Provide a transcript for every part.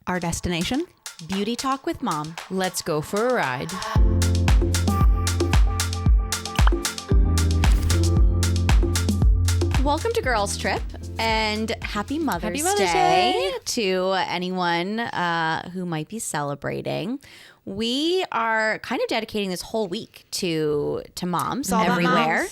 Our destination? Beauty Talk with Mom. Let's go for a ride. Welcome to Girls Trip and happy Mother's Mother's Day to anyone who might be celebrating. We are kind of dedicating this whole week to moms everywhere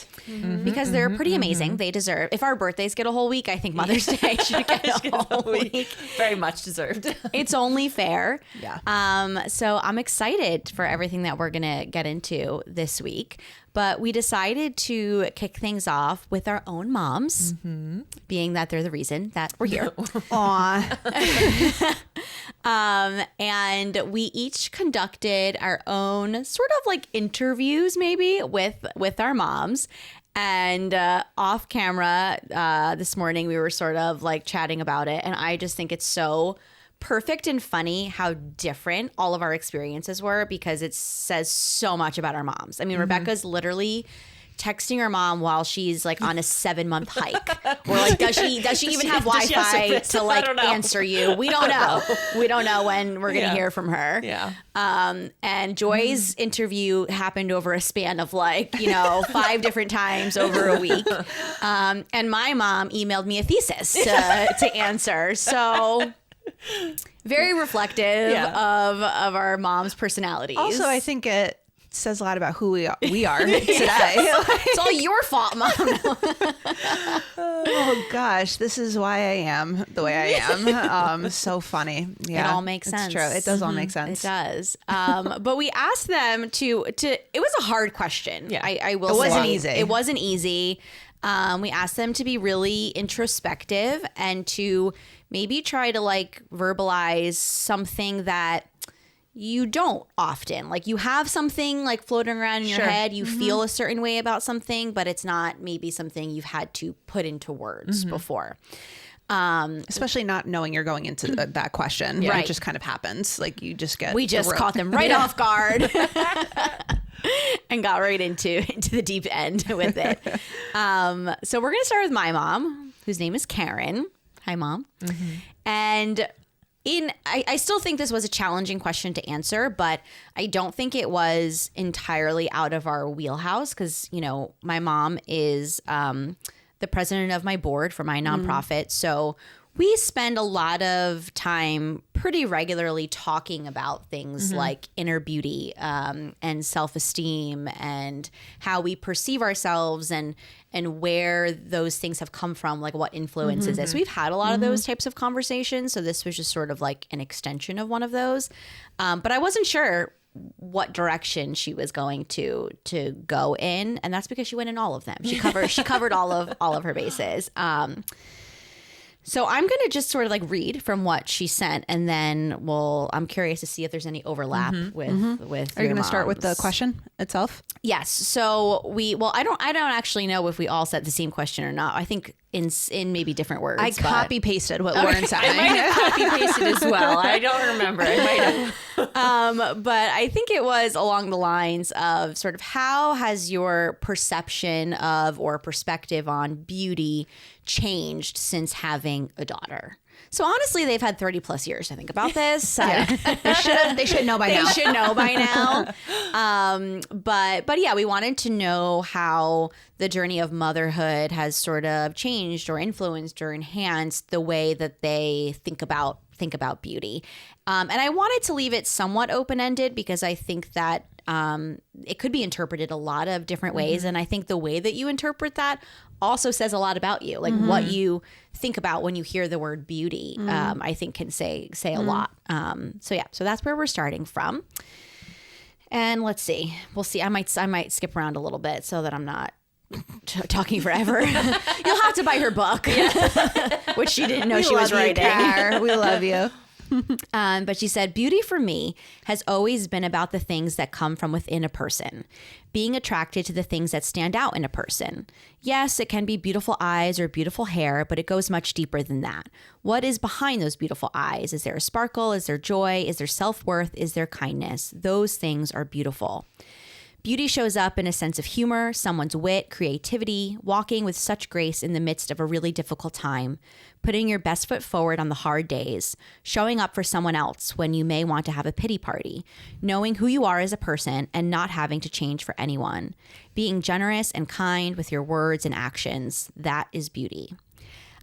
because they're pretty amazing. They deserve, if our birthdays get a whole week, I think Mother's Day should get a whole week. Very much deserved. It's only fair. Yeah. So I'm excited for everything that we're going to get into this week. But we decided to kick things off with our own moms, being that they're the reason that we're here. Aw. And we each conducted our own sort of like interviews maybe with our moms. And off camera this morning, we were sort of like chatting about it. And I just think it's so perfect and funny how different all of our experiences were because it says so much about our moms. I mean, Rebecca's literally texting her mom while she's like on a 7-month hike. Or like, does she even have Wi-Fi to like answer you? We don't know. We don't know when we're gonna hear from her. Yeah. And Joy's interview happened over a span of like, 5 different times over a week. And my mom emailed me a thesis to answer. So very reflective of our mom's personalities. Also, I think it says a lot about who we are today. It's all your fault, Mom. Oh gosh, this is why I am the way I am. So funny. Yeah, it all makes sense. It's true. It does all make sense. It does. But we asked them to. It was a hard question. Yeah. I will. It wasn't say. easy. It wasn't easy. We asked them to be really introspective and to maybe try to like verbalize something that you don't often. Like you have something like floating around in your head, you feel a certain way about something, but it's not maybe something you've had to put into words before. Especially not knowing you're going into that question. Right. It just kind of happens. Like you just get. We just caught them right off guard. And got right into the deep end with it. So we're going to start with my mom, whose name is Karen. Hi, Mom. And I still think this was a challenging question to answer, but I don't think it was entirely out of our wheelhouse because, my mom is the president of my board for my nonprofit. So we spend a lot of time pretty regularly talking about things like inner beauty and self-esteem and how we perceive ourselves and where those things have come from, like what influences it. So we've had a lot of those types of conversations. So this was just sort of like an extension of one of those. But I wasn't sure what direction she was going to go in. And that's because she went in all of them. She covered all of her bases. So I'm going to just sort of like read from what she sent, and then I'm curious to see if there's any overlap with. Are you going to start with the question itself? Yes. So I don't actually know if we all said the same question or not. I think in maybe different words. I copy pasted what Lauren said. I might have copy pasted as well. I don't remember. I might have. But I think it was along the lines of sort of how has your perception of or perspective on beauty changed since having a daughter? So honestly, they've had 30 plus years to think about this. They should know by now. They should know by now. But yeah, we wanted to know how the journey of motherhood has sort of changed or influenced or enhanced the way that they think about beauty. And I wanted to leave it somewhat open-ended because I think that it could be interpreted a lot of different ways. And I think the way that you interpret that also says a lot about you, like what you think about when you hear the word beauty, I think can say a lot. So that's where we're starting from. And let's see, we'll see. I might skip around a little bit so that I'm not talking forever. You'll have to buy her book, which she didn't know she was writing. We love you. But she said, beauty for me has always been about the things that come from within a person, being attracted to the things that stand out in a person. Yes, it can be beautiful eyes or beautiful hair, but it goes much deeper than that. What is behind those beautiful eyes? Is there a sparkle? Is there joy? Is there self-worth? Is there kindness? Those things are beautiful. Beauty shows up in a sense of humor, someone's wit, creativity, walking with such grace in the midst of a really difficult time, putting your best foot forward on the hard days, showing up for someone else when you may want to have a pity party, knowing who you are as a person and not having to change for anyone, being generous and kind with your words and actions. That is beauty.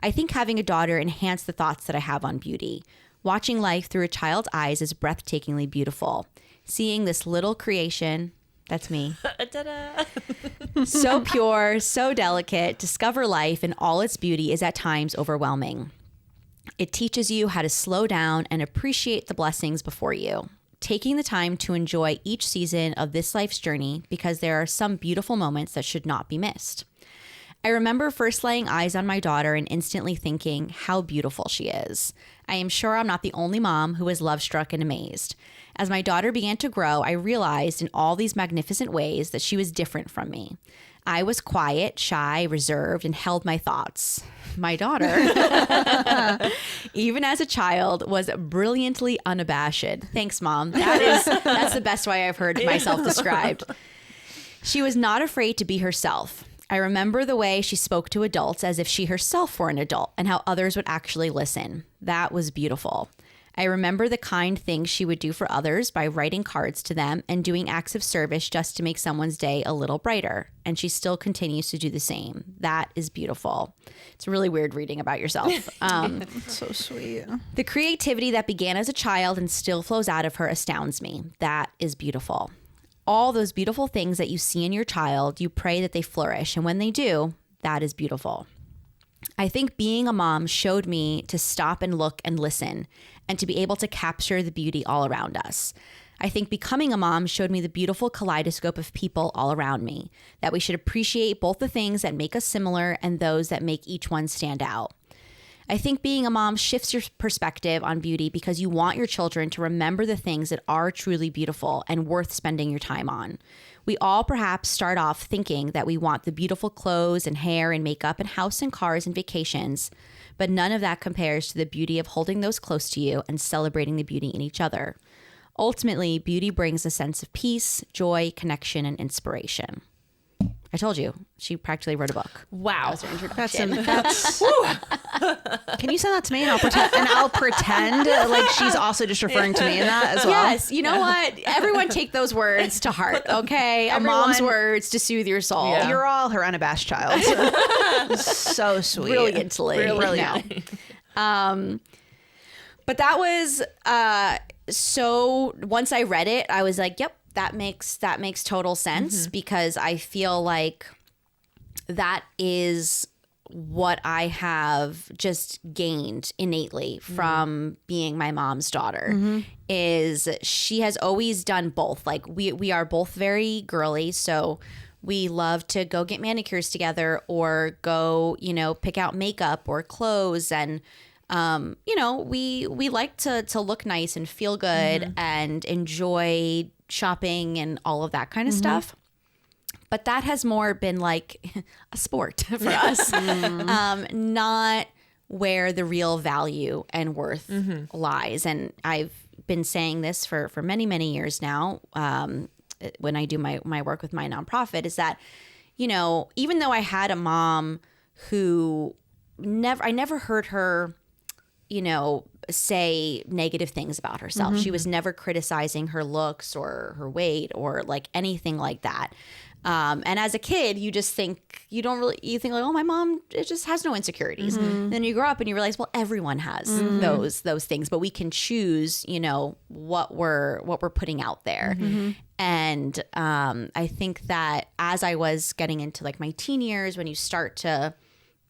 I think having a daughter enhanced the thoughts that I have on beauty. Watching life through a child's eyes is breathtakingly beautiful. Seeing this little creation, that's me, so pure, so delicate, discover life in all its beauty is at times overwhelming. It teaches you how to slow down and appreciate the blessings before you, taking the time to enjoy each season of this life's journey because there are some beautiful moments that should not be missed. I remember first laying eyes on my daughter and instantly thinking how beautiful she is. I am sure I'm not the only mom who was love-struck and amazed. As my daughter began to grow, I realized in all these magnificent ways that she was different from me. I was quiet, shy, reserved, and held my thoughts. My daughter, even as a child, was brilliantly unabashed. Thanks, Mom. That's the best way I've heard myself described. She was not afraid to be herself. I remember the way she spoke to adults as if she herself were an adult and how others would actually listen. That was beautiful. I remember the kind things she would do for others by writing cards to them and doing acts of service just to make someone's day a little brighter. And she still continues to do the same. That is beautiful. It's really weird reading about yourself. So sweet. The creativity that began as a child and still flows out of her astounds me. That is beautiful. All those beautiful things that you see in your child, you pray that they flourish. And when they do, that is beautiful. I think being a mom showed me to stop and look and listen and to be able to capture the beauty all around us. I think becoming a mom showed me the beautiful kaleidoscope of people all around me, that we should appreciate both the things that make us similar and those that make each one stand out. I think being a mom shifts your perspective on beauty because you want your children to remember the things that are truly beautiful and worth spending your time on. We all perhaps start off thinking that we want the beautiful clothes and hair and makeup and house and cars and vacations, but none of that compares to the beauty of holding those close to you and celebrating the beauty in each other. Ultimately, beauty brings a sense of peace, joy, connection, and inspiration. I told you, she practically wrote a book. Wow. That was her introduction. That's Can you send that to me and I'll pretend like she's also just referring to me in that as well? Yes. You know what? Everyone take those words to heart, okay? A mom's words to soothe your soul. Yeah. You're all her unabashed child. So sweet. Brilliantly. Brilliant. No. But that was, so once I read it, I was like, yep, that makes total sense because I feel like that is what I have just gained innately from being my mom's daughter is she has always done both. Like we are both very girly. So we love to go get manicures together or go, pick out makeup or clothes. And, we like to look nice and feel good and enjoy shopping and all of that kind of stuff. But that has more been like a sport for us, not where the real value and worth lies. And I've been saying this for many, many years now when I do my work with my nonprofit is that, even though I had a mom who I never heard her, say negative things about herself. She was never criticizing her looks or her weight or like anything like that. And as a kid, you just think, you think like, oh, my mom, it just has no insecurities. Then you grow up and you realize, well, everyone has those things, but we can choose, what we're putting out there. And I think that as I was getting into like my teen years, when you start to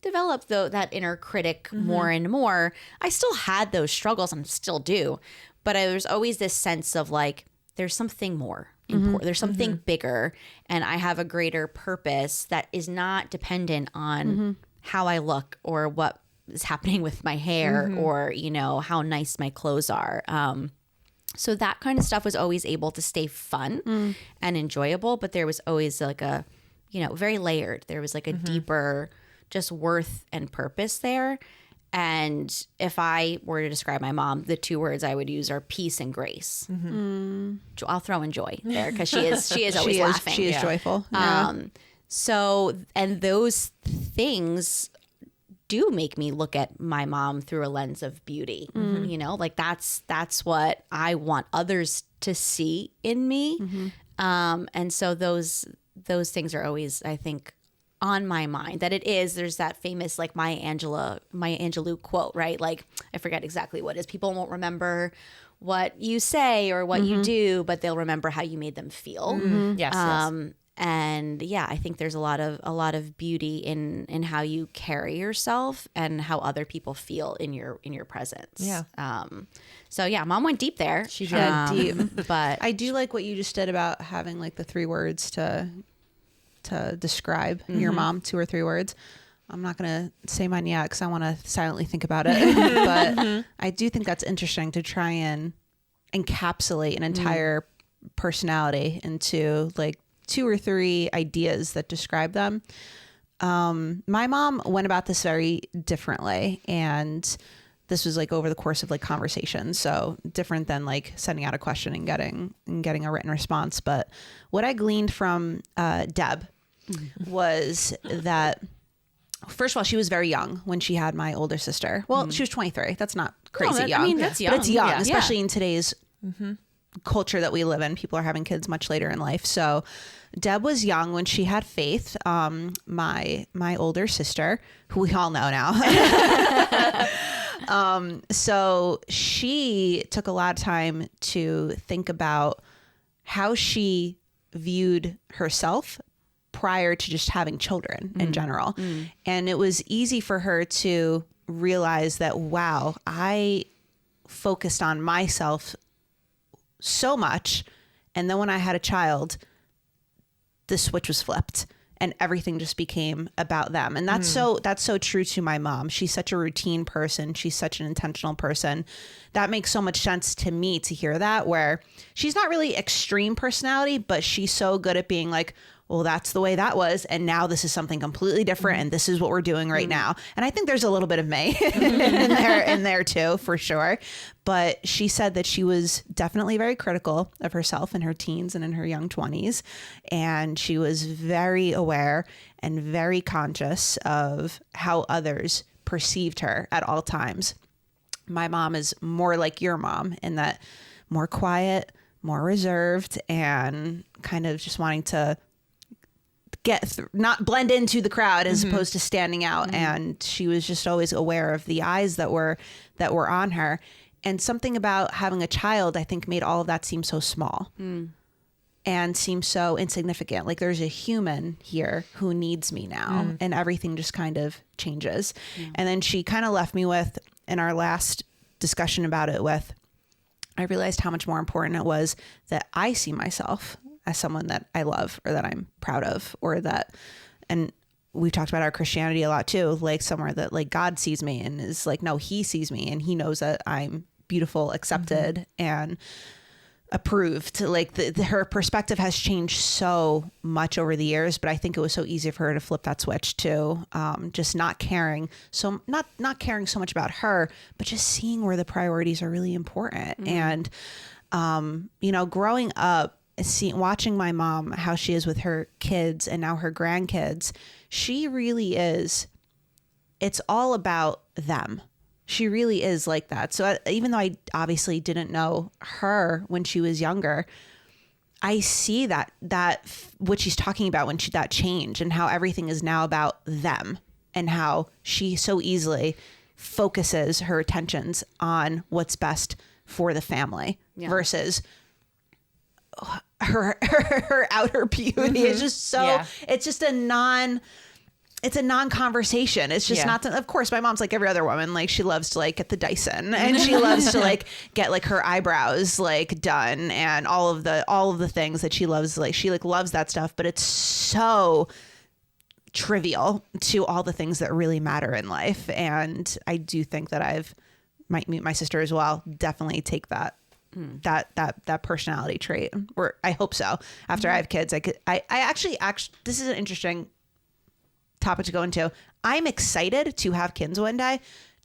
develop that inner critic more and more, I still had those struggles and still do. But there's always this sense of like, there's something more important. There's something bigger and I have a greater purpose that is not dependent on how I look or what is happening with my hair or, how nice my clothes are. So that kind of stuff was always able to stay fun and enjoyable, but there was always like a, very layered. There was like a deeper just worth and purpose there. And if I were to describe my mom, the two words I would use are peace and grace. I'll throw in joy there because she is always laughing. She is joyful. Yeah. So, and those things do make me look at my mom through a lens of beauty. You know, like that's what I want others to see in me. And so those things are always, I think, on my mind. That there's that famous like Maya Angelou quote, right? Like I forget exactly what it is. People won't remember what you say or what you do, but they'll remember how you made them feel. Yes. And yeah, I think there's a lot of beauty in how you carry yourself and how other people feel in your presence. Yeah. So yeah, Mom went deep there. She did deep, but I do like what you just did about having like the 3 words to describe your mom, 2 or 3 words. I'm not going to say mine yet because I want to silently think about it. But I do think that's interesting to try and encapsulate an entire personality into like 2 or 3 ideas that describe them. My mom went about this very differently, and this was like over the course of like conversation. So different than like sending out a question and getting a written response. But what I gleaned from Deb was that, first of all, she was very young when she had my older sister. Well, she was 23. That's not crazy young. I mean, that's young. But it's young, Yeah. especially in today's culture that we live in. People are having kids much later in life. So Deb was young when she had Faith, my older sister, who we all know now. So she took a lot of time to think about how she viewed herself prior to just having children in general. And it was easy for her to realize that, wow, I focused on myself so much. And then when I had a child, the switch was flipped and everything just became about them. And that's so true to my mom. She's such a routine person. She's such an intentional person. That makes so much sense to me to hear that, where she's not really extreme personality, but she's so good at being like, well, that's the way that was. And now this is something completely different. And this is what we're doing right now. And I think there's a little bit of May in there too, for sure. But she said that she was definitely very critical of herself in her teens and in her young 20s. And she was very aware and very conscious of how others perceived her at all times. My mom is more like your mom in that more quiet, more reserved, and kind of just wanting to not blend into the crowd as opposed to standing out. And she was just always aware of the eyes that were on her. And something about having a child, I think, made all of that seem so small and seem so insignificant. Like there's a human here who needs me now, and everything just kind of changes. And then she kind of left me with, in our last discussion about it with, I realized how much more important it was that I see myself as someone that I love or that I'm proud of, or that, and we've talked about our Christianity a lot too, like somewhere that like God sees me and is like, no, he sees me and he knows that I'm beautiful, accepted, and approved. Like her perspective has changed so much over the years, but I think it was so easy for her to flip that switch to just not caring. So not caring so much about her, but just seeing where the priorities are really important. And, growing up, watching my mom, how she is with her kids and now her grandkids, she really is, it's all about them. She really is like that. So even though I obviously didn't know her when she was younger, I see that what she's talking about when that change and how everything is now about them and how she so easily focuses her attentions on what's best for the family versus her outer beauty. It's just it's just it's a non-conversation. It's just not, of course, my mom's like every other woman. Like she loves to like get the Dyson and she loves to like get like her eyebrows like done and all of the things that she loves. Like she like loves that stuff, but it's so trivial to all the things that really matter in life. And I do think that my sister as well, definitely take that personality trait, or I hope so. After I have kids, I actually, this is an interesting topic to go into. I'm excited to have kids one day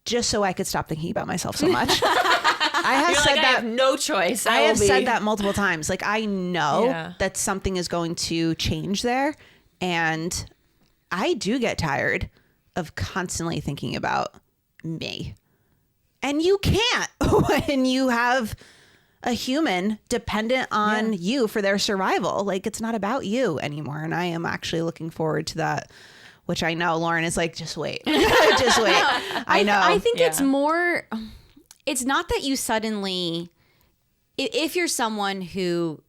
just so I could stop thinking about myself so much. I have You're said like, that. I have no choice. I have said that multiple times. Like, I know that something is going to change there. And I do get tired of constantly thinking about me. And you can't when you have a human dependent on you for their survival. Like, it's not about you anymore. And I am actually looking forward to that, which I know Lauren is like, just wait. Just wait. I know. I think it's more, it's not that you suddenly, if you're someone who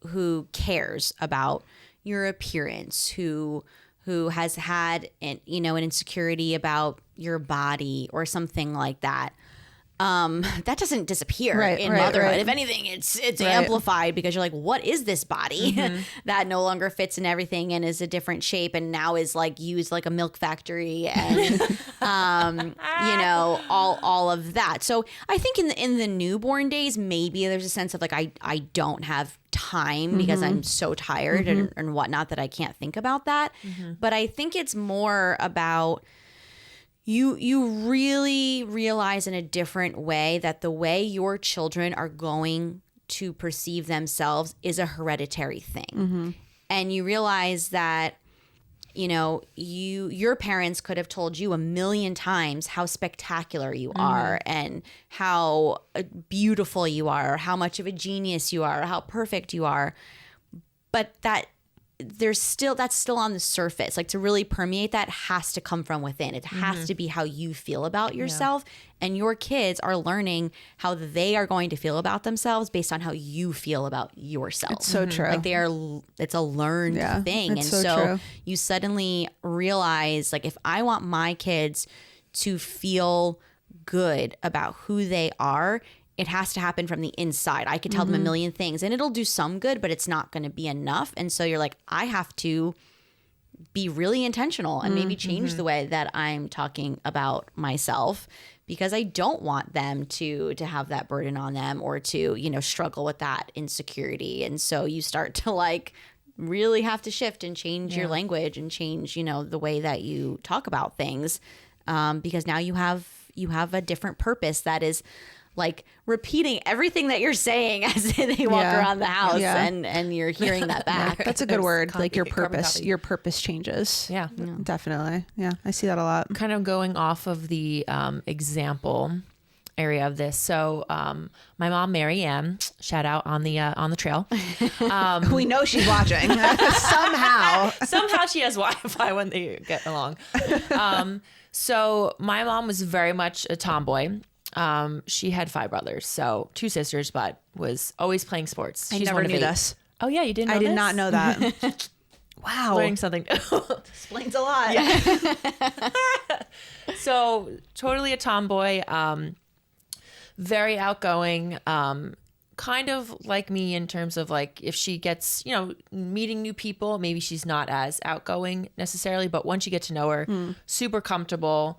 cares about your appearance, who has had an insecurity about your body or something like that, that doesn't disappear in motherhood. Right. If anything, it's amplified because you're like, what is this body that no longer fits in everything and is a different shape and now is like used like a milk factory and all of that. So I think in the newborn days, maybe there's a sense of like I don't have time because I'm so tired and whatnot that I can't think about that. But I think it's more about you really realize in a different way that the way your children are going to perceive themselves is a hereditary thing. And you realize that, your parents could have told you a million times how spectacular you are and how beautiful you are, or how much of a genius you are, or how perfect you are. But that's still on the surface. Like, to really permeate that has to come from within. It has to be how you feel about yourself. And your kids are learning how they are going to feel about themselves based on how you feel about yourself. It's so true. Like, it's a learned thing. And so you suddenly realize, like, if I want my kids to feel good about who they are, it has to happen from the inside. I could tell them a million things and it'll do some good, but it's not going to be enough. And so you're like, I have to be really intentional and maybe change the way that I'm talking about myself, because I don't want them to have that burden on them or to, struggle with that insecurity. And so you start to like really have to shift and change your language and change, the way that you talk about things, because now you have a different purpose that is like repeating everything that you're saying as they walk around the house and you're hearing that back. That's a good word. Like your purpose changes. Yeah. Definitely. Yeah. I see that a lot. Kind of going off of the example area of this. So my mom, Mary Ann, shout out on the trail. We know she's watching somehow. Somehow she has Wi-Fi when they get along. So my mom was very much a tomboy. She had 5 brothers, so 2 sisters, but was always playing sports. I never knew this. Oh yeah, you didn't know I this? did not know that. Wow. Learning something. Explains a lot. Yeah. So totally a tomboy, very outgoing, kind of like me in terms of like if she gets, meeting new people, maybe she's not as outgoing necessarily, but once you get to know her, super comfortable,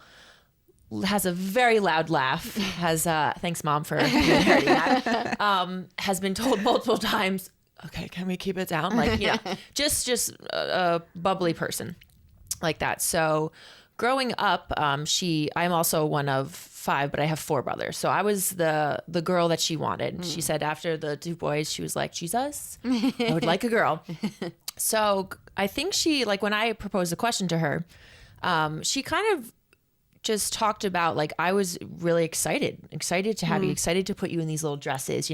has a very loud laugh, has thanks mom for inheriting that, has been told multiple times, okay, can we keep it down? Like, just a bubbly person like that. So growing up, I'm also one of 5, but I have 4 brothers. So I was the girl that she wanted. She said after the 2 boys, she was like, Jesus, I would like a girl. So I think she, like when I proposed the question to her, she kind of just talked about like, I was really excited to have you, excited to put you in these little dresses,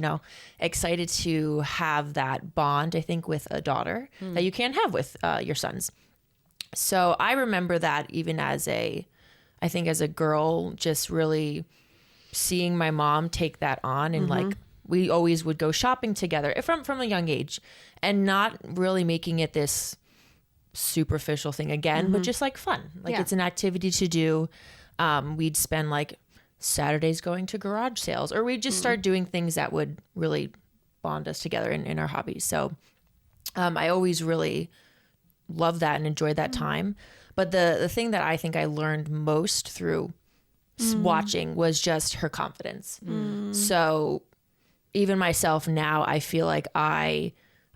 excited to have that bond, I think, with a daughter that you can't have with your sons. So I remember that even as a girl, just really seeing my mom take that on and like, we always would go shopping together from a young age and not really making it this superficial thing again, but just like fun. Like it's an activity to do. We'd spend like Saturdays going to garage sales, or we'd just start doing things that would really bond us together in our hobbies. So I always really loved that and enjoyed that time. But the thing that I think I learned most through watching was just her confidence. So even myself now, I feel like I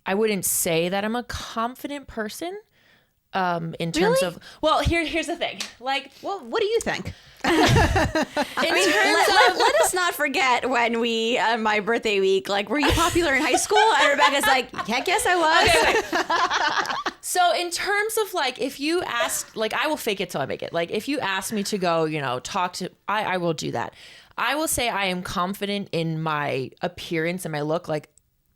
wouldn't say that I'm a confident person. In terms of, well, here's the thing. Like, well, what do you think? Let us not forget when we, on my birthday week, like, were you popular in high school? And Rebecca's like, heck yes, I was. So in terms of like, if you ask, like, I will fake it till I make it. Like, if you ask me to go, talk to, I will do that. I will say I am confident in my appearance and my look. Like,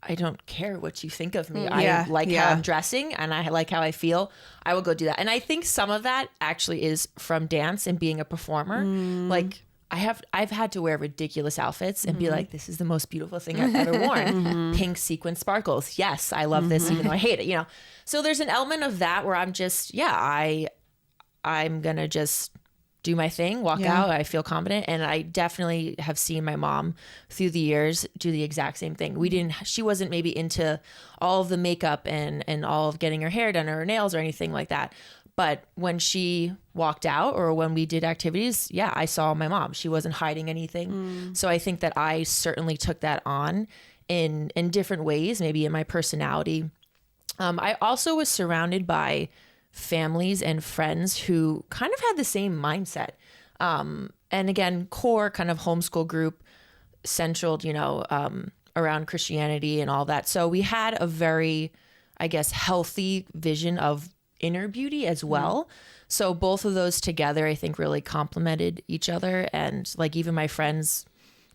I don't care what you think of me. I like how I'm dressing and I like how I feel. I will go do that. And I think some of that actually is from dance and being a performer. Like, I've had to wear ridiculous outfits and be like, this is the most beautiful thing I've ever worn. Pink sequin sparkles. Yes, I love this, even though I hate it, So there's an element of that where I'm just, I'm going to just do my thing, walk out. I feel confident. And I definitely have seen my mom through the years do the exact same thing. She wasn't maybe into all of the makeup and all of getting her hair done or her nails or anything like that. But when she walked out or when we did activities, I saw my mom. She wasn't hiding anything. So I think that I certainly took that on in different ways, maybe in my personality. I also was surrounded by families and friends who kind of had the same mindset. And again, core kind of homeschool group centered, around Christianity and all that. So we had a very, I guess, healthy vision of inner beauty as well. So both of those together, I think, really complemented each other. And like even my friends,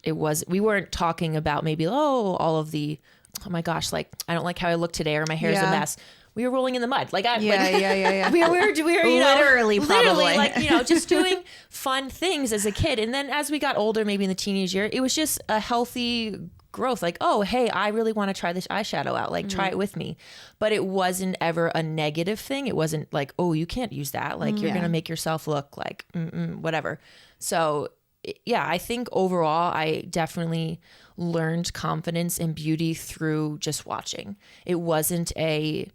we weren't talking about maybe, all of the, oh my gosh, like I don't like how I look today or my hair's a mess. We were rolling in the mud. Like, we were literally, probably like, just doing fun things as a kid. And then as we got older, maybe in the teenage year, it was just a healthy growth. Like, oh, hey, I really want to try this eyeshadow out. Like, try it with me. But it wasn't ever a negative thing. It wasn't like, oh, you can't use that. Like, you're going to make yourself look like whatever. So I think overall, I definitely learned confidence and beauty through just watching. It wasn't a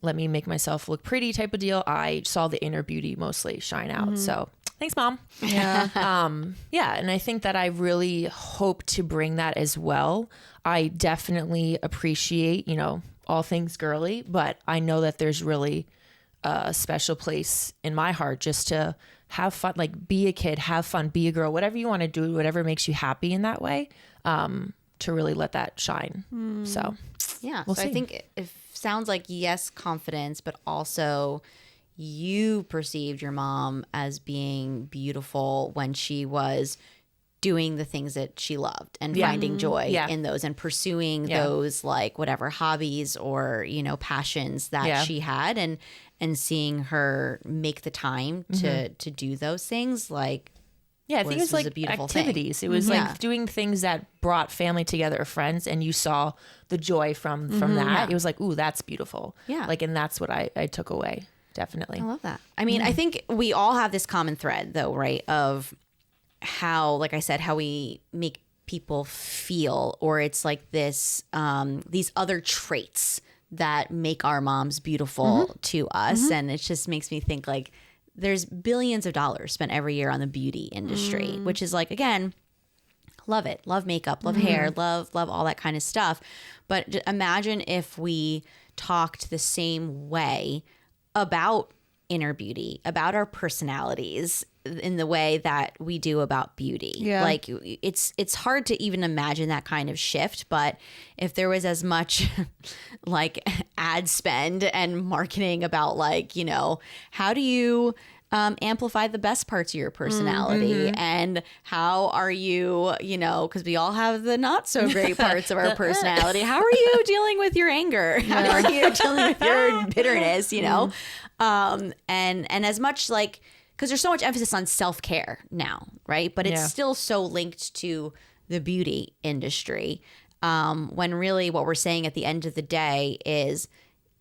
let me make myself look pretty type of deal. I saw the inner beauty mostly shine out. So thanks, Mom. Yeah. And I think that I really hope to bring that as well. I definitely appreciate, all things girly, but I know that there's really a special place in my heart just to have fun, like be a kid, have fun, be a girl, whatever you want to do, whatever makes you happy in that way, to really let that shine. So we'll see. I think it sounds like, yes, confidence, but also you perceived your mom as being beautiful when she was doing the things that she loved and finding joy in those and pursuing those like whatever hobbies or, passions that she had and seeing her make the time to do those things. Like, I think it was like a beautiful activities. Thing. It was like doing things that brought family together or friends, and you saw the joy from that. Yeah. It was like, ooh, that's beautiful. Yeah. Like, and that's what I took away. Definitely. I love that. I mean, I think we all have this common thread though, right? Of how, like I said, how we make people feel, or it's like this, these other traits that make our moms beautiful to us. And it just makes me think like, there's billions of dollars spent every year on the beauty industry, which is like, again, love it. Love makeup, love hair, love all that kind of stuff. But imagine if we talked the same way about inner beauty, about our personalities in the way that we do about beauty. Yeah. Like it's hard to even imagine that kind of shift, but if there was as much like ad spend and marketing about like, how do you amplify the best parts of your personality and how are you, because we all have the not so great parts of our personality. How are you dealing with your anger? How are you dealing with your bitterness, and as much like, because there's so much emphasis on self-care now, right? But it's still so linked to the beauty industry. When really what we're saying at the end of the day is,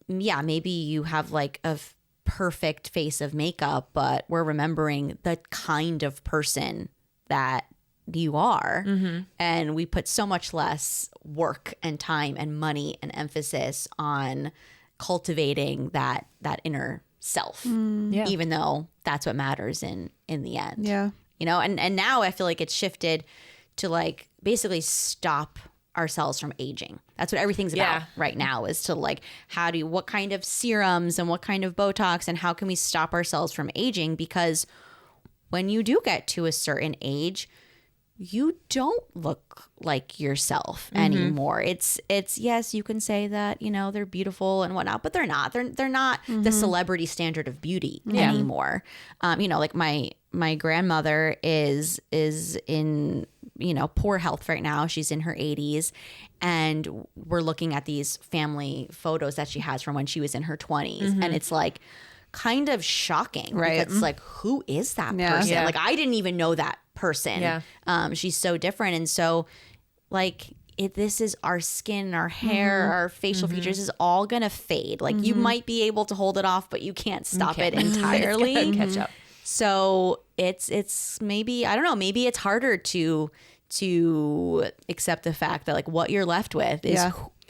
maybe you have like a perfect face of makeup, but we're remembering the kind of person that you are. And we put so much less work and time and money and emphasis on cultivating that inner self, even though that's what matters in the end. Yeah. And now I feel like it's shifted to like basically stop ourselves from aging. That's what everything's about right now, is to like, what kind of serums and what kind of Botox and how can we stop ourselves from aging? Because when you do get to a certain age, you don't look like yourself anymore. It's yes, you can say that, you know, they're beautiful and whatnot, but they're not. They're not the celebrity standard of beauty anymore. You know, like my grandmother is in, you know, poor health right now. She's in her 80s, and we're looking at these family photos that she has from when she was in her 20s, and it's like kind of shocking, right? It's like, who is that person? Yeah. Like, I didn't even know that person. She's so different. And so like this is our skin, our hair, our facial features is all gonna fade. Like you might be able to hold it off, but you can't stop it entirely. Catch up. So it's maybe, I don't know, maybe it's harder to accept the fact that like what you're left with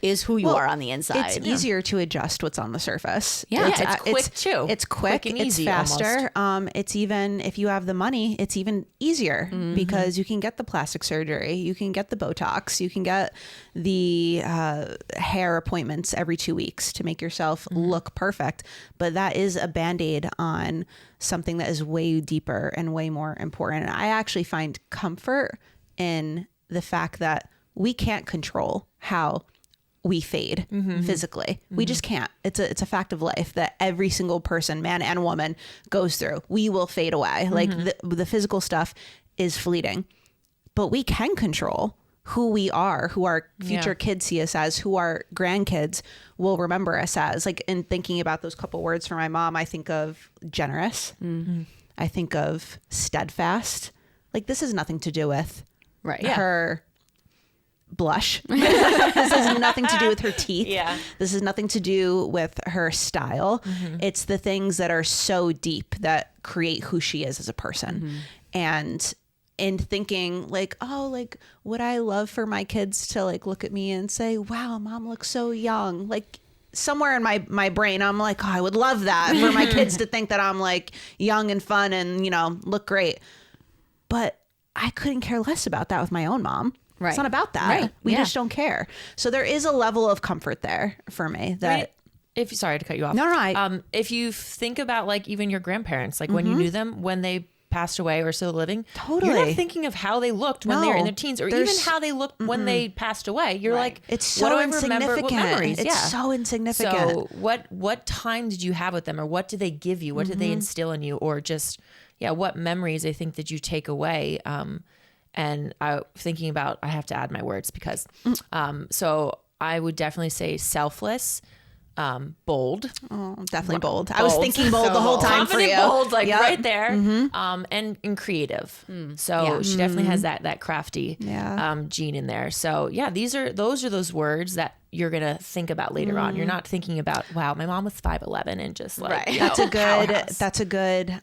is who you are on the inside. It's easier to adjust what's on the surface. Yeah. It's quick too. It's quick and it's easy faster. It's even, if you have the money, it's even easier because you can get the plastic surgery, you can get the Botox, you can get the hair appointments every 2 weeks to make yourself look perfect. But that is a Band-Aid on something that is way deeper and way more important. And I actually find comfort in the fact that we can't control how we fade physically. We just can't. It's a fact of life that every single person, man and woman, goes through. We will fade away. Like the physical stuff is fleeting, but we can control who we are, who our future kids see us as, who our grandkids will remember us as. Like, in thinking about those couple words for my mom, I think of generous. I think of steadfast. Like, this has nothing to do with her blush. This has nothing to do with her teeth. This has nothing to do with her style. It's the things that are so deep that create who she is as a person. And in thinking like, oh, like, would I love for my kids to like look at me and say, wow, mom looks so young? Like, somewhere in my brain, I'm like, oh, I would love that for my kids to think that I'm like young and fun and, you know, look great. But I couldn't care less about that with my own mom. It's not about that. We just don't care. So there is a level of comfort there for me that sorry to cut you off. No. If you think about like even your grandparents, like when you knew them, when they passed away or still living, you're not thinking of how they looked when they were in their teens, or even how they looked when they passed away. You're like, it's so insignificant. What memories? It's so insignificant. So what time did you have with them, or what did they give you? What did they instill in you, or just what memories I think that you take away? And I thinking about, I have to add my words because, so I would definitely say selfless, bold. Oh, definitely bold. I was thinking bold the whole time for you. Bold, like right there. And creative. So she definitely has that crafty gene in there. So those are those words that you're gonna think about later on. You're not thinking about, wow, my mom was 5'11" and just like that's a good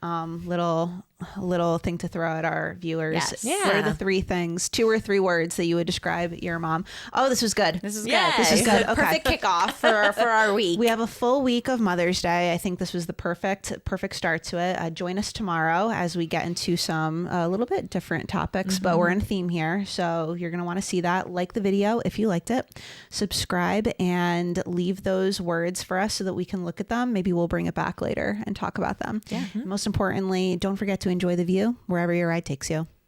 little thing to throw at our viewers. Yes. What are the 3 things, 2 or 3 words that you would describe your mom? Oh, this was good. This is good. Yes. This is good. Okay. Perfect kickoff for our week. We have a full week of Mother's Day. I think this was the perfect start to it. Join us tomorrow as we get into some a little bit different topics, but we're in theme here. So you're going to want to see that. Like the video if you liked it. Subscribe and leave those words for us so that we can look at them. Maybe we'll bring it back later and talk about them. Most importantly, don't forget to enjoy the view wherever your ride takes you.